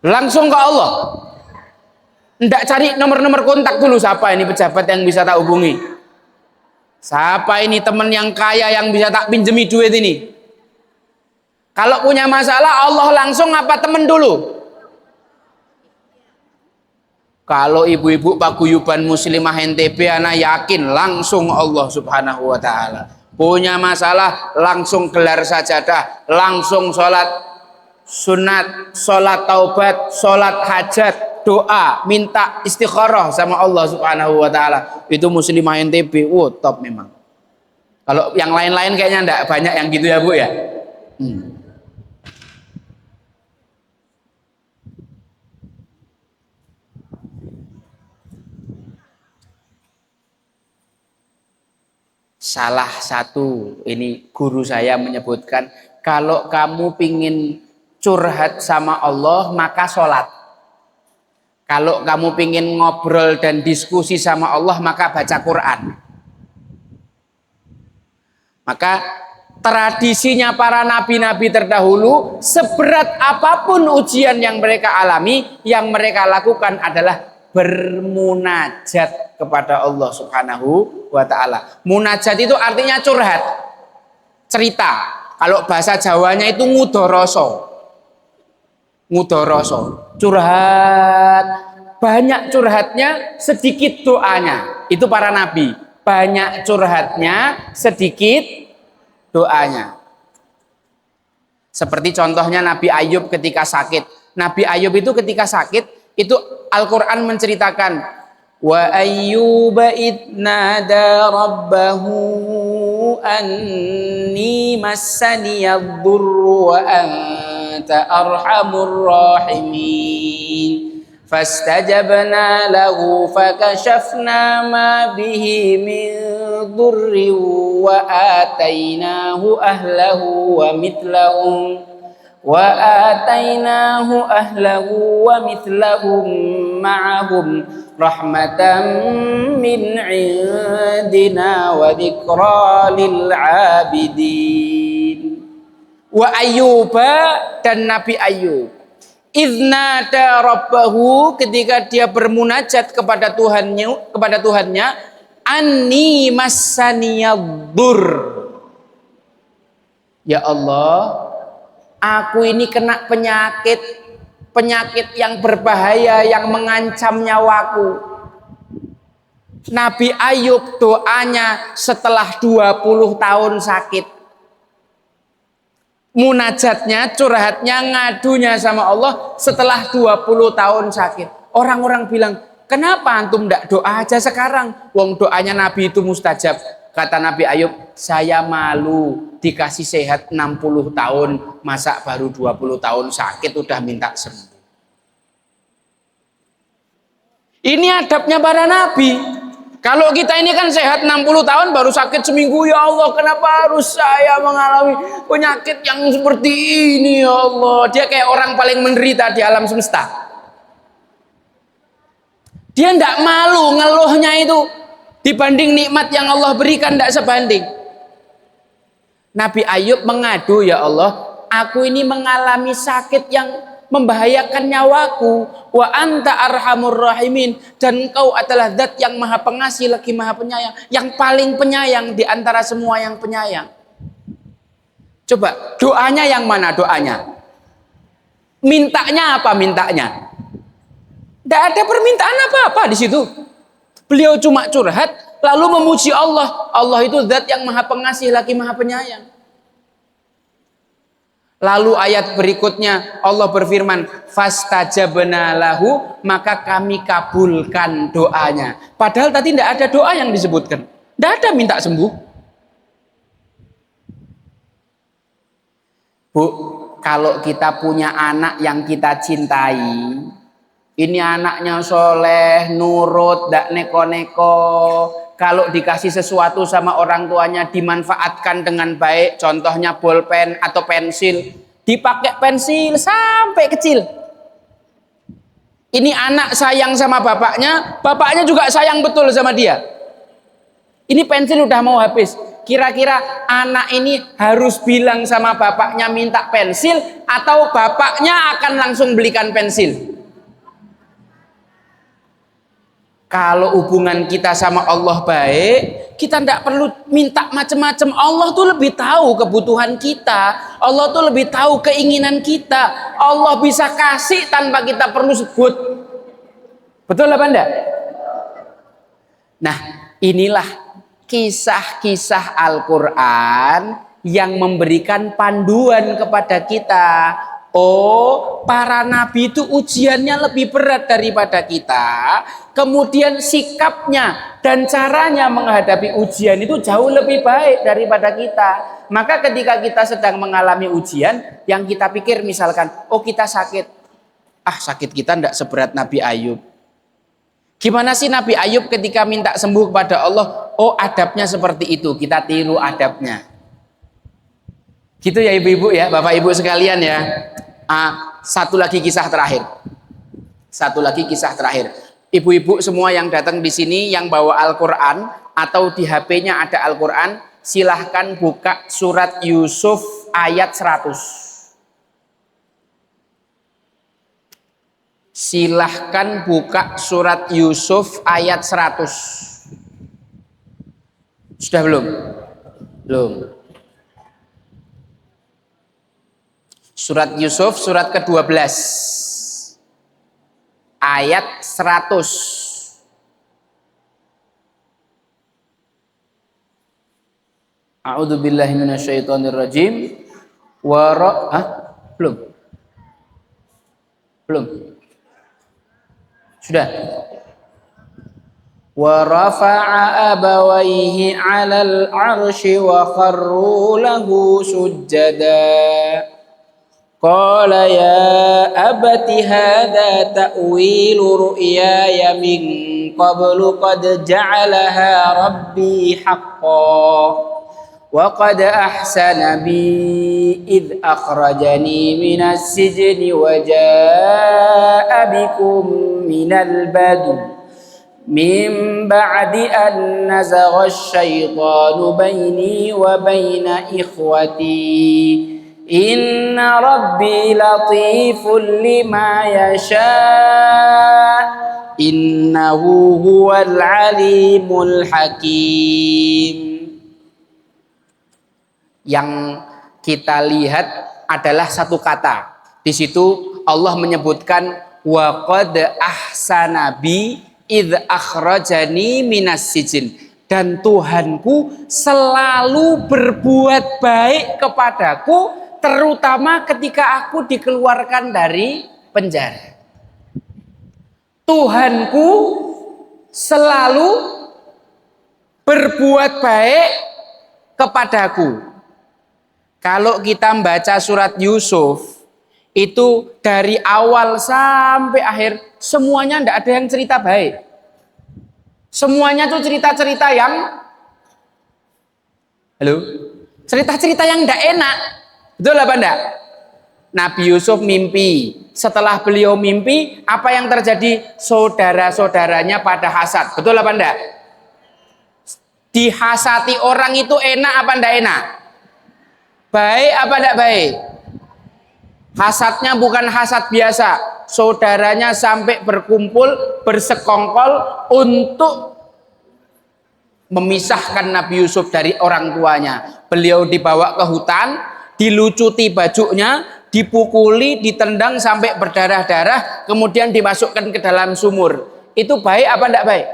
Langsung ke Allah. Nggak cari nomor-nomor kontak dulu, siapa ini pejabat yang bisa tak hubungi? Siapa ini teman yang kaya yang bisa tak pinjemi duit ini? Kalau punya masalah, Allah langsung apa temen dulu? Kalau ibu-ibu paguyuban muslimah NTB, ana yakin langsung Allah Subhanahu wa ta'ala. Punya masalah langsung gelar sajadah, langsung sholat sunat, sholat taubat, sholat hajat, doa, minta istikharah sama Allah Subhanahu wa taala. Itu muslimah NTB, top memang. Kalau yang lain-lain kayaknya enggak banyak yang gitu ya, Bu ya. Salah satu ini guru saya menyebutkan, kalau kamu pingin curhat sama Allah maka sholat. Kalau kamu pingin ngobrol dan diskusi sama Allah maka baca Quran. Maka tradisinya para nabi-nabi terdahulu, seberat apapun ujian yang mereka alami, yang mereka lakukan adalah bermunajat kepada Allah Subhanahu wa ta'ala. Munajat itu artinya curhat, cerita. Kalau bahasa Jawanya itu ngudoroso, curhat. Banyak curhatnya, sedikit doanya. Itu para nabi. Banyak curhatnya, sedikit doanya. Seperti contohnya Nabi Ayub ketika sakit. Nabi Ayub itu ketika sakit, itu Al-Quran menceritakan, wa ayyuba idnada rabbahu anni massaniyadurru wa anta arhamur rahimin fastajabna lahu fakashafna ma bihi min durri wa atainahu ahlahu wa mithlahum wa mithlahum ma'ahum rahmatan min indina wa dzikra lil abidin. Wa Ayyuba, dan Nabi Ayyub, idznada rabbahu, ketika dia bermunajat kepada Tuhannya, anni massaniyaddur, ya Allah, aku ini kena penyakit yang berbahaya yang mengancam nyawaku. Nabi Ayub doanya setelah 20 tahun sakit. Munajatnya, curhatnya, ngadunya sama Allah setelah 20 tahun sakit. Orang-orang bilang, kenapa antum ndak doa aja sekarang? Wong doanya Nabi itu mustajab. Kata Nabi Ayub, saya malu dikasih sehat 60 tahun, masa baru 20 tahun sakit udah minta sembuh. Ini adabnya para nabi. Kalau kita ini kan sehat 60 tahun baru sakit seminggu, ya Allah, kenapa harus saya mengalami penyakit yang seperti ini, ya Allah. Dia kayak orang paling menderita di alam semesta. Dia ndak malu ngeluhnya itu. Dibanding nikmat yang Allah berikan, tidak sebanding. Nabi Ayub mengadu, ya Allah, aku ini mengalami sakit yang membahayakan nyawaku. Wa anta arhamur rahimin, dan engkau adalah zat yang maha pengasih lagi maha penyayang, yang paling penyayang di antara semua yang penyayang. Coba doanya yang mana doanya? Mintanya apa mintanya? Tidak ada permintaan apa-apa di situ. Beliau cuma curhat lalu memuji Allah. Allah itu zat yang maha pengasih lagi maha penyayang. Lalu ayat berikutnya Allah berfirman, fastajabna lahu, maka kami kabulkan doanya. Padahal tadi tidak ada doa yang disebutkan. Tidak ada minta sembuh. Bu, kalau kita punya anak yang kita cintai, ini anaknya soleh, nurut, tidak neko-neko. Kalau dikasih sesuatu sama orang tuanya dimanfaatkan dengan baik, contohnya bolpen atau pensil, dipakai pensil sampai kecil. Ini anak sayang sama bapaknya, bapaknya juga sayang betul sama dia. Ini pensil udah mau habis. Kira-kira anak ini harus bilang sama bapaknya minta pensil, atau bapaknya akan langsung belikan pensil? Kalau hubungan kita sama Allah baik, kita tidak perlu minta macam-macam. Allah tuh lebih tahu kebutuhan kita. Allah tuh lebih tahu keinginan kita. Allah bisa kasih tanpa kita perlu sebut. Betul apa enggak? Nah, inilah kisah-kisah Al-Quran yang memberikan panduan kepada kita Oh, para nabi itu ujiannya lebih berat daripada kita. Kemudian sikapnya dan caranya menghadapi ujian itu jauh lebih baik daripada kita. Maka ketika kita sedang mengalami ujian, yang kita pikir misalkan, oh kita sakit. Ah, sakit kita tidak seberat Nabi Ayub. Gimana sih Nabi Ayub ketika minta sembuh kepada Allah? Oh, adabnya seperti itu. Kita tiru adabnya. Gitu ya ibu-ibu ya, bapak ibu sekalian ya. Satu lagi kisah terakhir. Satu lagi kisah terakhir. Ibu-ibu semua yang datang di sini yang bawa Al-Quran atau di HP-nya ada Al-Quran, silahkan buka surat Yusuf ayat 100. Silahkan buka surat Yusuf ayat 100. Sudah belum? Belum. Surat Yusuf surat ke-12 ayat 100. A'udzubillahi minasyaitonirrajim. Belum. Belum. Sudah. Wa rafa'a abawaihi 'alal 'arsy wa kharru lahu sujjada. Qala ya abati hadza ta'wilu ru'yaya min qablu qad ja'alaha rabbi haqqan wa qad ahsana bi id akhrajani minas sijni wa jaa'a bikum minal badu min ba'di an nazagha asy-syaitanu baini wa baina ikhwati Inna rabbi latiful lima yasha Innahu huwal alimul hakim. Yang kita lihat adalah satu kata. Di situ Allah menyebutkan wa qad ahsana bi idz akhrajani minas sijin. Dan Tuhanku selalu berbuat baik kepadaku, terutama ketika aku dikeluarkan dari penjara. Tuhanku selalu berbuat baik kepadaku. Kalau kita membaca surat Yusuf, itu dari awal sampai akhir semuanya tidak ada yang cerita baik. Semuanya tuh cerita-cerita yang cerita-cerita yang tidak enak. Betul apa enggak? Nabi Yusuf mimpi. Setelah beliau mimpi, apa yang terjadi? Saudara-saudaranya pada hasad. Betul apa enggak? Dihasati orang itu enak apa enggak enak? Baik apa enggak baik? Hasadnya bukan hasad biasa. Saudaranya sampai berkumpul, bersekongkol untuk memisahkan Nabi Yusuf dari orang tuanya. Beliau dibawa ke hutan, dilucuti bajunya, dipukuli, ditendang sampai berdarah-darah, kemudian dimasukkan ke dalam sumur. Itu baik apa enggak baik?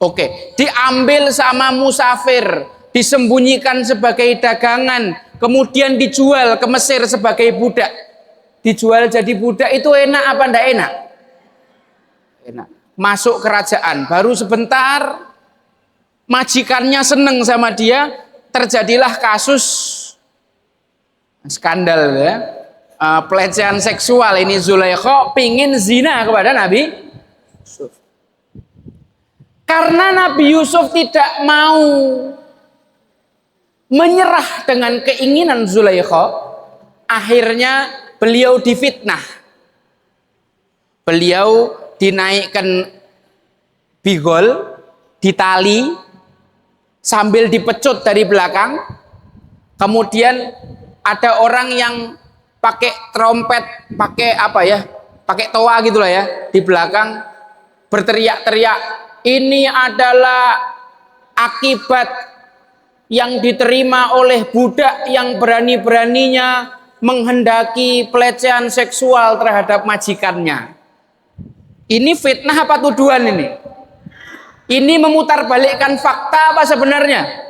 Oke, diambil sama musafir, disembunyikan sebagai dagangan, kemudian dijual ke Mesir sebagai budak. Dijual jadi budak itu enak apa enggak enak? Enak. Masuk kerajaan, baru sebentar majikannya seneng sama dia, terjadilah kasus skandal ya, pelecehan seksual. Ini Zulaikha pingin zina kepada Nabi Yusuf. Karena Nabi Yusuf tidak mau menyerah dengan keinginan Zulaikha, akhirnya beliau difitnah. Beliau dinaikkan bigol, ditali, sambil dipecut dari belakang. Kemudian ada orang yang pakai trompet, pakai apa ya, pakai toa gitulah ya, di belakang berteriak-teriak, ini adalah akibat yang diterima oleh budak yang berani-beraninya menghendaki pelecehan seksual terhadap majikannya. Ini fitnah apa tuduhan ini? Ini memutarbalikkan fakta apa sebenarnya?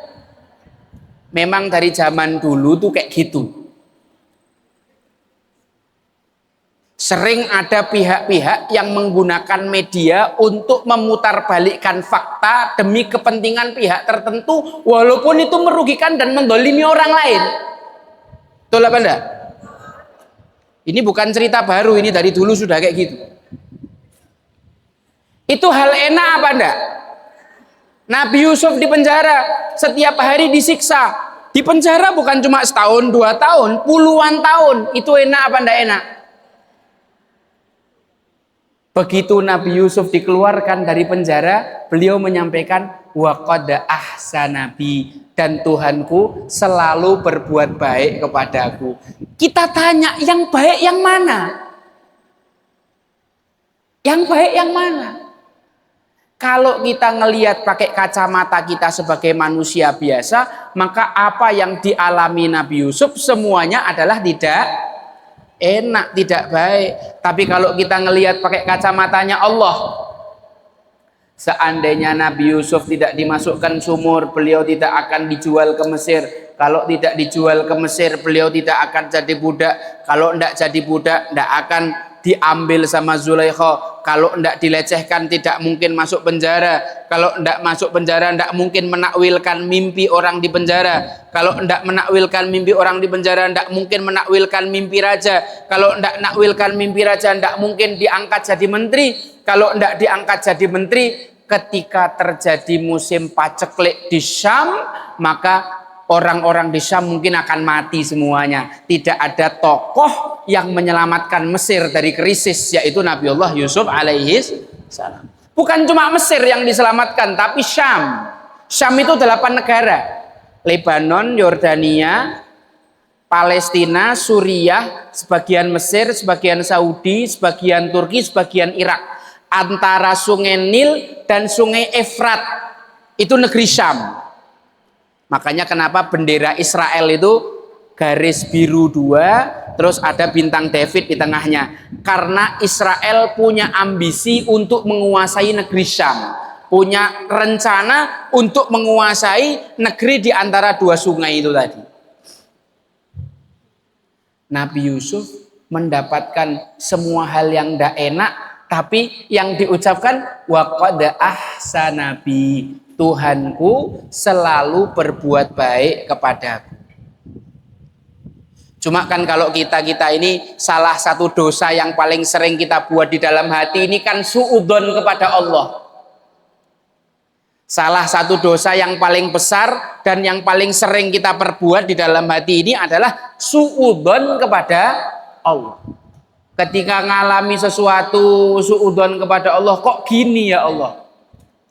Memang dari zaman dulu tuh kayak gitu. Sering ada pihak-pihak yang menggunakan media untuk memutarbalikkan fakta demi kepentingan pihak tertentu, walaupun itu merugikan dan mendolimi orang lain. Betul apa enggak? Ini bukan cerita baru, ini dari dulu sudah kayak gitu. Itu hal enak apa enggak? Nabi Yusuf di penjara, setiap hari disiksa. Di penjara bukan cuma setahun, 2 tahun, puluhan tahun. Itu enak apa enggak enak? Begitu Nabi Yusuf dikeluarkan dari penjara, beliau menyampaikan wa qad ahsana bi, dan Tuhanku selalu berbuat baik kepadaku. Kita tanya, yang baik yang mana? Yang baik yang mana? Kalau kita ngelihat pakai kacamata kita sebagai manusia biasa, maka apa yang dialami Nabi Yusuf semuanya adalah tidak enak, tidak baik. Tapi kalau kita ngelihat pakai kacamatanya Allah, seandainya Nabi Yusuf tidak dimasukkan sumur, beliau tidak akan dijual ke Mesir. Kalau tidak dijual ke Mesir, beliau tidak akan jadi budak. Kalau tidak jadi budak, tidak akan diambil sama Zulaikha. Kalau tidak dilecehkan, tidak mungkin masuk penjara. Kalau tidak masuk penjara, tidak mungkin menakwilkan mimpi orang di penjara. Kalau tidak menakwilkan mimpi orang di penjara, tidak mungkin menakwilkan mimpi raja. Kalau tidak menakwilkan mimpi raja, tidak mungkin diangkat jadi menteri. Kalau tidak diangkat jadi menteri, ketika terjadi musim paceklik di Syam, maka orang-orang di Syam mungkin akan mati semuanya. Tidak ada tokoh yang menyelamatkan Mesir dari krisis, yaitu Nabiullah Yusuf alaihi salam. Bukan cuma Mesir yang diselamatkan, tapi Syam. Syam itu 8 negara. Lebanon, Yordania, Palestina, Suriah, sebagian Mesir, sebagian Saudi, sebagian Turki, sebagian Irak. Antara Sungai Nil dan Sungai Efrat itu negeri Syam. Makanya kenapa bendera Israel itu garis biru 2, terus ada bintang David di tengahnya. Karena Israel punya ambisi untuk menguasai negeri Syam, punya rencana untuk menguasai negeri di antara 2 sungai itu tadi. Nabi Yusuf mendapatkan semua hal yang tidak enak, tapi yang diucapkan wa qad ahsana bi, Tuhanku selalu berbuat baik kepadaku. Cuma kan kalau kita ini salah satu dosa yang paling sering kita buat di dalam hati ini kan suudzon kepada Allah. Salah satu dosa yang paling besar dan yang paling sering kita perbuat di dalam hati ini adalah suudzon kepada Allah. Ketika ngalami sesuatu suudzon kepada Allah, kok gini ya Allah?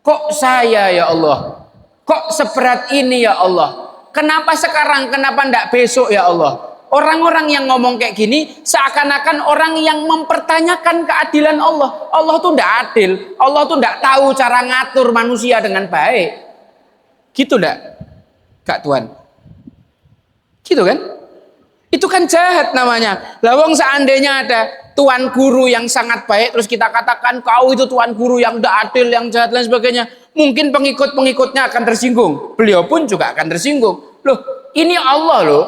Kok saya ya Allah? Kok seberat ini ya Allah? Kenapa sekarang? Kenapa ndak besok ya Allah? Orang-orang yang ngomong kayak gini seakan-akan orang yang mempertanyakan keadilan Allah. Allah tuh ndak adil. Allah tuh ndak tahu cara ngatur manusia dengan baik. Gitu ndak? Kak Tuan? Gitu kan? Itu kan jahat namanya. Lawang seandainya ada tuan guru yang sangat baik, terus kita katakan kau itu tuan guru yang tidak adil, yang jahat dan sebagainya, mungkin pengikut-pengikutnya akan tersinggung. Beliau pun juga akan tersinggung. Loh, ini Allah loh.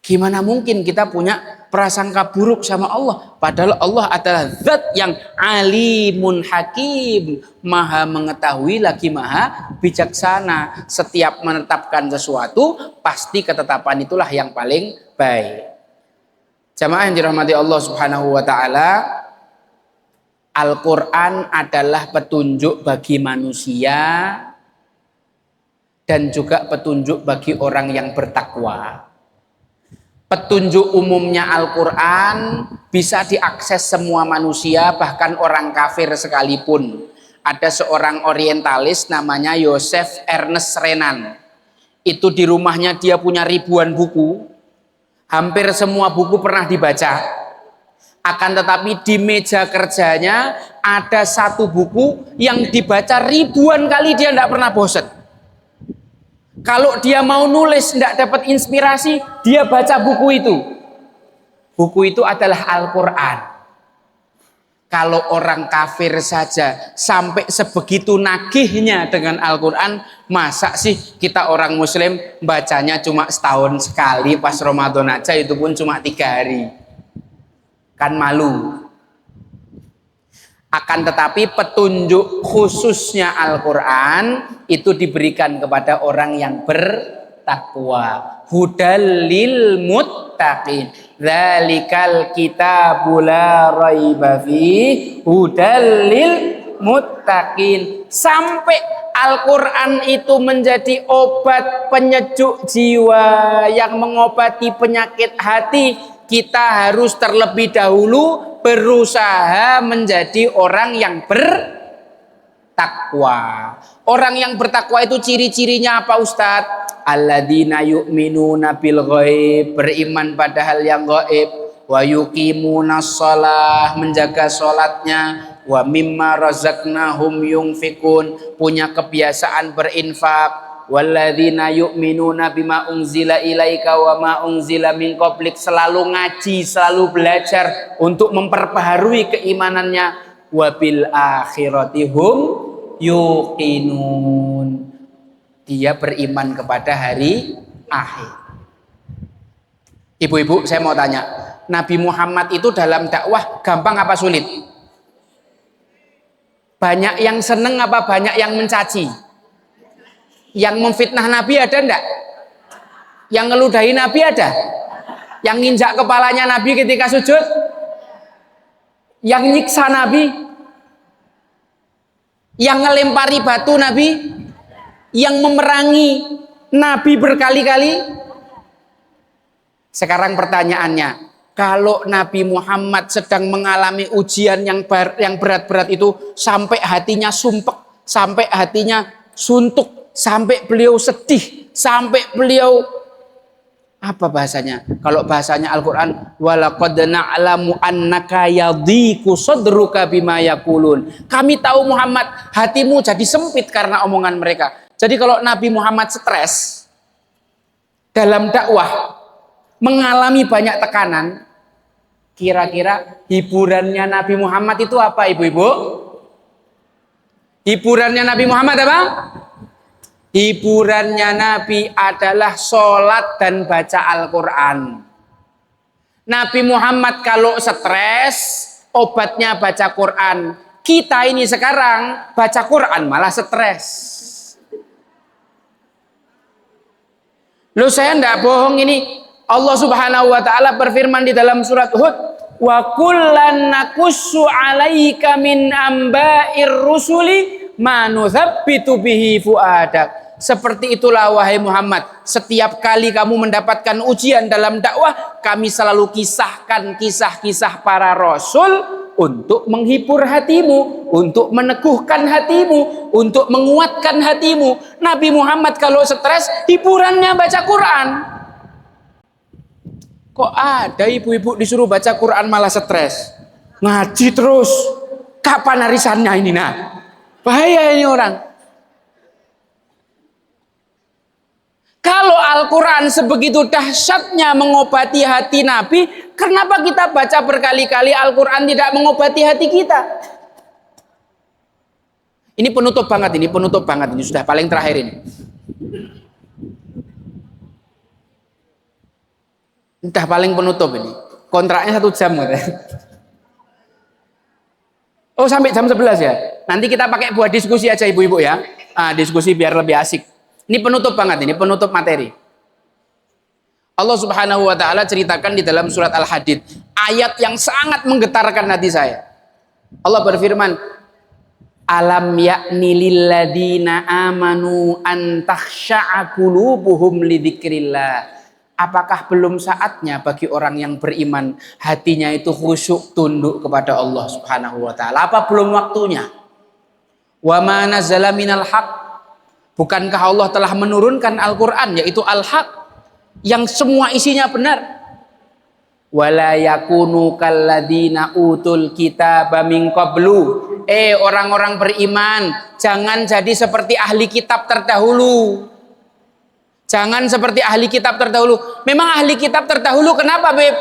Gimana mungkin kita punya prasangka buruk sama Allah? Padahal Allah adalah zat yang alimun hakim, maha mengetahui lagi maha bijaksana. Setiap menetapkan sesuatu, pasti ketetapan itulah yang paling baik. Jamaah yang dirahmati Allah Subhanahu wa taala, Al-Qur'an adalah petunjuk bagi manusia dan juga petunjuk bagi orang yang bertakwa. Petunjuk umumnya Al-Quran bisa diakses semua manusia, bahkan orang kafir sekalipun. Ada seorang orientalis namanya Joseph Ernest Renan. Itu di rumahnya dia punya ribuan buku. Hampir semua buku pernah dibaca. Akan tetapi di meja kerjanya ada satu buku yang dibaca ribuan kali, dia tidak pernah bosan. Kalau dia mau nulis tidak dapat inspirasi, dia baca buku itu. Buku itu adalah Al-Quran. Kalau orang kafir saja sampai sebegitu nagihnya dengan Al-Quran, masa sih kita orang muslim bacanya cuma setahun sekali pas Ramadan aja, itu pun cuma 3 hari. Kan malu. Akan tetapi petunjuk khususnya Al-Quran itu diberikan kepada orang yang bertakwa. Hudal lil muttaqin. Dzalikal kitabul la raiba fi hudal lil muttaqin. Sampai Al-Quran itu menjadi obat penyejuk jiwa yang mengobati penyakit hati, kita harus terlebih dahulu berusaha menjadi orang yang bertakwa. Orang yang bertakwa itu ciri-cirinya apa, Ustadz? Alladzina yu'minuna bil ghaib, beriman pada hal yang gaib, wa yuqimunas shalah, menjaga salatnya, wa mimma razaqnahum yunfikun, punya kebiasaan berinfak, walladzina yu'minuna bima unzila ilaika wa ma unzila min qablik, selalu ngaji, selalu belajar untuk memperbaharui keimanannya, wa bil akhirati hum yuqinun, dia beriman kepada hari akhir. Ibu-ibu, saya mau tanya, Nabi Muhammad itu dalam dakwah gampang apa sulit? Banyak yang seneng apa banyak yang mencaci? Yang memfitnah Nabi ada enggak? Yang ngeludahi Nabi ada? Yang nginjak kepalanya Nabi ketika sujud? Yang nyiksa Nabi? Yang ngelempari batu Nabi? Yang memerangi Nabi berkali-kali? Sekarang pertanyaannya, kalau Nabi Muhammad sedang mengalami ujian yang berat-berat itu, sampai hatinya sumpek, sampai hatinya suntuk, sampai beliau sedih, sampai beliau apa bahasanya? Kalau bahasanya Al-Quran, walaqad na'lamu annaka yadhiqu sadruka bima yaqulun. Kami tahu Muhammad, hatimu jadi sempit karena omongan mereka. Jadi kalau Nabi Muhammad stres dalam dakwah, mengalami banyak tekanan, kira-kira hiburannya Nabi Muhammad itu apa, ibu-ibu? Hiburannya Nabi Muhammad apa? Hiburannya Nabi adalah sholat dan baca Al-Quran. Nabi Muhammad kalau stres, obatnya baca Quran. Kita ini sekarang baca Quran malah stres. Loh, saya enggak bohong ini. Allah Subhanahu wa taala berfirman di dalam surat Hud, "Wa kullan naqussu 'alaika min amba'ir rusuli ma nuthabbitu bihi fuadak." Seperti itulah wahai Muhammad, setiap kali kamu mendapatkan ujian dalam dakwah, kami selalu kisahkan kisah-kisah para rasul untuk menghibur hatimu, untuk meneguhkan hatimu, untuk menguatkan hatimu. Nabi Muhammad kalau stres, hiburannya baca Quran. Kok ada ibu-ibu disuruh baca Quran malah stres? Ngaji terus. Kapan arisannya ini, nah? Bahaya ini orang. Kalau Al-Quran sebegitu dahsyatnya mengobati hati Nabi, kenapa kita baca berkali-kali Al-Quran tidak mengobati hati kita? Ini penutup banget, ini sudah paling terakhir ini. Udah paling penutup ini. Kontraknya 1 jam katanya. Oh, sampai jam 11 ya? Nanti kita pakai buat diskusi aja ibu-ibu ya. Diskusi biar lebih asik. Ini penutup banget, ini penutup materi. Allah Subhanahu wa taala ceritakan di dalam surat Al-Hadid, ayat yang sangat menggetarkan hati saya. Allah berfirman, "Alam ya'ni lil ladzina amanu an takhsha'a qulubuhum lidzikrillah." Apakah belum saatnya bagi orang yang beriman hatinya itu khusyuk tunduk kepada Allah Subhanahu wa taala? Apa belum waktunya? Wa ma nazala minal haqq. Bukankah Allah telah menurunkan Al-Quran, yaitu Al-Haq, yang semua isinya benar? Wala yakunu kalladzina utul kitaba min qablu. Orang-orang beriman, jangan jadi seperti ahli kitab terdahulu. Jangan seperti ahli kitab terdahulu. Memang ahli kitab terdahulu kenapa, Beb?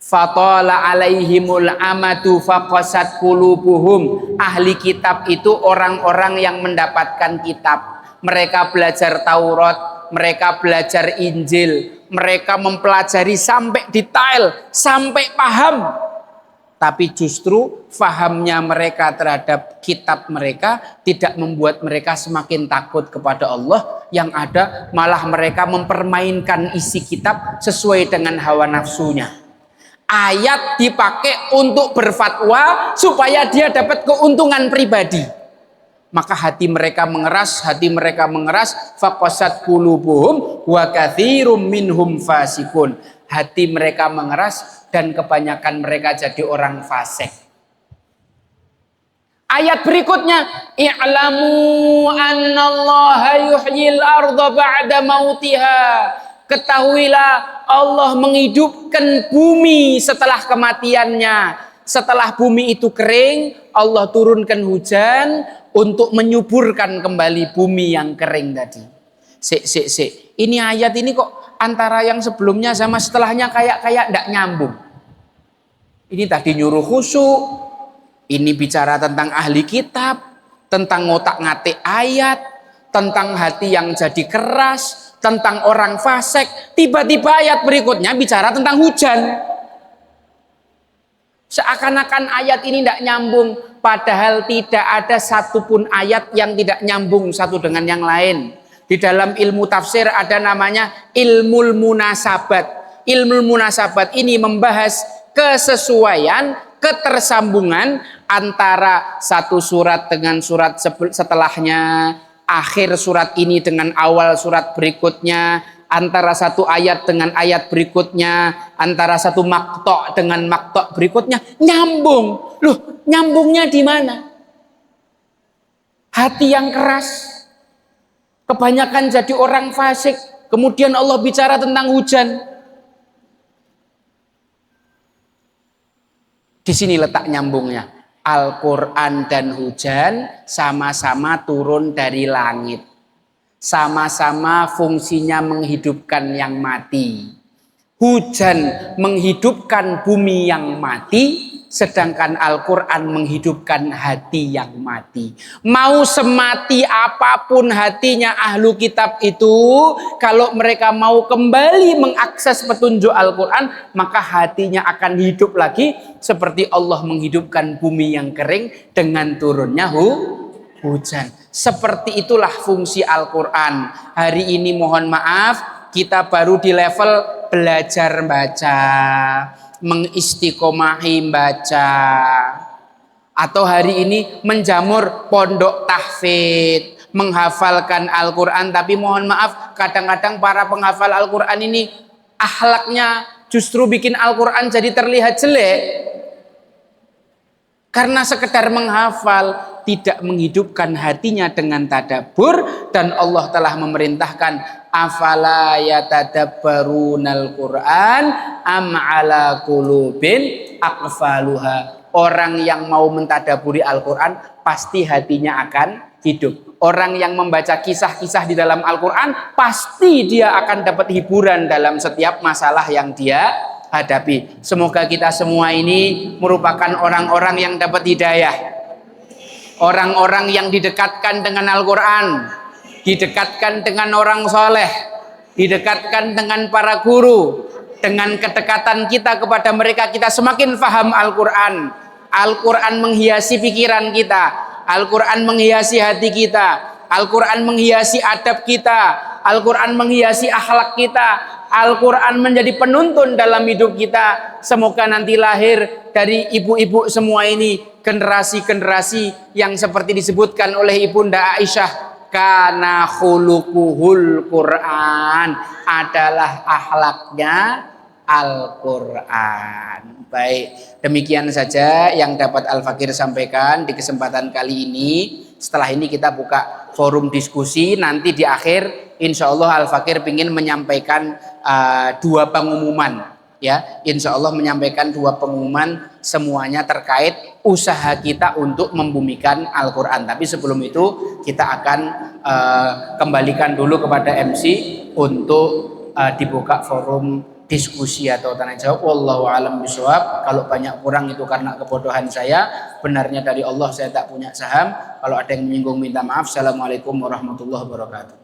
Fatala alaihimul amatu faqasat qulubuhum. Ahli kitab itu orang-orang yang mendapatkan kitab. Mereka belajar Taurat, mereka belajar Injil, mereka mempelajari sampai detail, sampai paham. Tapi justru fahamnya mereka terhadap kitab mereka tidak membuat mereka semakin takut kepada Allah. Yang ada malah mereka mempermainkan isi kitab sesuai dengan hawa nafsunya. Ayat dipakai untuk berfatwa supaya dia dapat keuntungan pribadi. Maka hati mereka mengeras, faqasat qulubuhum wa katsirum minhum fasikun. Hati mereka mengeras dan kebanyakan mereka jadi orang fasik. Ayat berikutnya, i'lamu annallaha yuhyil arda ba'da mautiha. Ketahuilah Allah menghidupkan bumi setelah kematiannya. Setelah bumi itu kering, Allah turunkan hujan untuk menyuburkan kembali bumi yang kering tadi. Ini ayat ini kok antara yang sebelumnya sama setelahnya kayak ndak nyambung. Ini tadi nyuruh khusyuk, ini bicara tentang ahli kitab, tentang ngotak-ngatik ayat, tentang hati yang jadi keras, tentang orang fasik. Tiba-tiba ayat berikutnya bicara tentang hujan. Seakan-akan ayat ini tidak nyambung, padahal tidak ada satupun ayat yang tidak nyambung satu dengan yang lain. Di dalam ilmu tafsir ada namanya ilmul munasabat. Ilmu munasabat ini membahas kesesuaian, ketersambungan antara satu surat dengan surat setelahnya, akhir surat ini dengan awal surat berikutnya, antara satu ayat dengan ayat berikutnya, antara satu maktok dengan maktok berikutnya, nyambung. Loh, nyambungnya di mana? Hati yang keras, kebanyakan jadi orang fasik, kemudian Allah bicara tentang hujan. Di sini letak nyambungnya. Al-Quran dan hujan sama-sama turun dari langit. Sama-sama fungsinya menghidupkan yang mati. Hujan menghidupkan bumi yang mati, sedangkan Al-Quran menghidupkan hati yang mati. Mau semati apapun hatinya ahlu kitab itu, kalau mereka mau kembali mengakses petunjuk Al-Quran, maka hatinya akan hidup lagi seperti Allah menghidupkan bumi yang kering dengan turunnya hujan. Seperti itulah fungsi Al-Quran. Hari ini mohon maaf, kita baru di level belajar baca, mengistiqomahi baca, atau hari ini menjamur pondok tahfidz, menghafalkan Al-Quran. Tapi mohon maaf, kadang-kadang para penghafal Al-Quran ini akhlaknya justru bikin Al-Quran jadi terlihat jelek, karena sekedar menghafal, tidak menghidupkan hatinya dengan tadabbur. Dan Allah telah memerintahkan, afala yatadabbarunal Qur'an am ala qulubin aqfaluha. Orang yang mau mentadaburi Al-Quran pasti hatinya akan hidup. Orang yang membaca kisah-kisah di dalam Al-Quran pasti dia akan dapat hiburan dalam setiap masalah yang dia hadapi. Semoga kita semua ini merupakan orang-orang yang dapat hidayah, orang-orang yang didekatkan dengan Al-Quran, didekatkan dengan orang soleh, didekatkan dengan para guru. Dengan kedekatan kita kepada mereka, kita semakin faham Al-Quran. Al-Quran menghiasi pikiran kita, Al-Quran menghiasi hati kita, Al-Quran menghiasi adab kita, Al-Quran menghiasi akhlak kita, Al-Quran menjadi penuntun dalam hidup kita. Semoga nanti lahir dari ibu-ibu semua ini generasi-generasi yang seperti disebutkan oleh Ibunda Aisyah, kana khuluquhul Quran, adalah akhlaknya Al-Quran. Baik, demikian saja yang dapat Al-Fakir sampaikan di kesempatan kali ini. Setelah ini kita buka forum diskusi. Nanti di akhir insya Allah Al-Fakir ingin menyampaikan dua pengumuman, ya, insya Allah menyampaikan dua pengumuman, semuanya terkait usaha kita untuk membumikan Al-Quran. Tapi sebelum itu kita akan kembalikan dulu kepada MC untuk dibuka forum diskusi atau tanya jawab. Wallahu alam bisawab. Kalau banyak kurang itu karena kebodohan saya, benarnya dari Allah, saya tak punya saham. Kalau ada yang menyinggung minta maaf. Assalamualaikum warahmatullahi wabarakatuh.